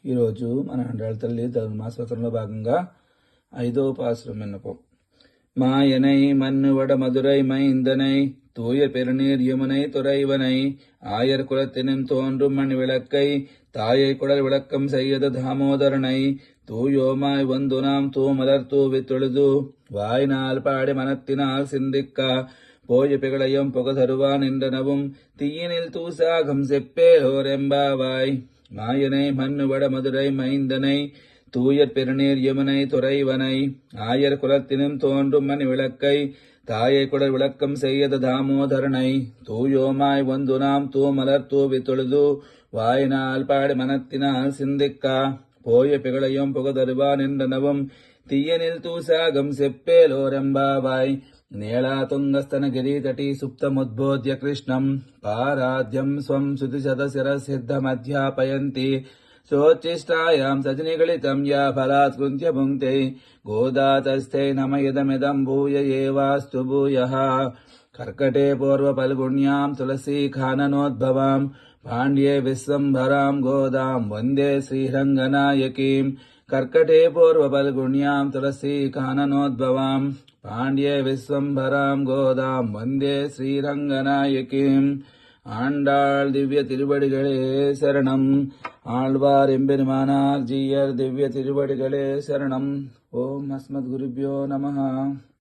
ఈరోజు మన అండాళ్ళ తల్లి ధర్మాసవతంలో భాగంగా 5వ పాసురం విన్నపం. மாயனை மன்னுவட மதுரை மைந்தனை தூய பெருநீர் யமுனை துறைவனை ஆயர் குலத்தினும் தோன்றும் மண் விளக்கை தாயை குடல் விளக்கம் செய்யத தாமோதரனை தூயோமாய் வந்து நாம் தூமலர் தூவி தொழுது வாய்நாள் பாடி மனத்தினால் சிந்திக்கா போய பிகளையும் புக தருவான் என்றனவும் தீயினில் தூசாகம் செப்பேலோரெம்பாவாய். மாயனை மன்னுவட மதுரை மைந்தனை தூயர் பெருநீர் யமுனை துறைவனை ஆயர் குலத்தினும் தோன்றும் மண் விளக்கை தாயை குடல் விளக்கம் செய்யத தாமோதரனை தூயோமாய் வந்து நாம் தூமலர் தூவி தொழுது வாயினால் பாடி மனத்தினால் சிந்திக்கா போய பிகளையும் புகதருவான் என்றனவும் தீயனில் தூசாகம் செப்பேலோரெம்பாவாய். நேளா துங்கஸ்தனகிரி தட்டி சுப்தமுத்போத்ய கிருஷ்ணம் பாராத்யம் ஸ்வம் சுதிசதசிரசித்தமத்யாபயந்தி सोच्चिष्टायां सजनिगलितं या फलात्कृत्य भुङ्क्ते गोदातस्थे नमयदमिदं भूय एवास्तु भूयः. कर्कटे पूर्वफल्गुण्यां तुलसीखाननोद्भवां पाण्ड्ये विश्वम्भरां गोदां वन्दे श्रीरङ्गनायकीं. कर्कटे पूर्वफल्गुण्यां तुलसीखाननोद्भवां पाण्ड्ये विश्वम्भरां गोदां वन्दे श्रीरङ्गनायकीम्. ஆண்டாள் திவ்ய திருவடிகளே சரணம். ஆழ்வார் எம்பெருமானார் ஜீயர் திவ்ய திருவடிகளே சரணம். ஓம் அஸ்மத் குருபியோ நமஹ.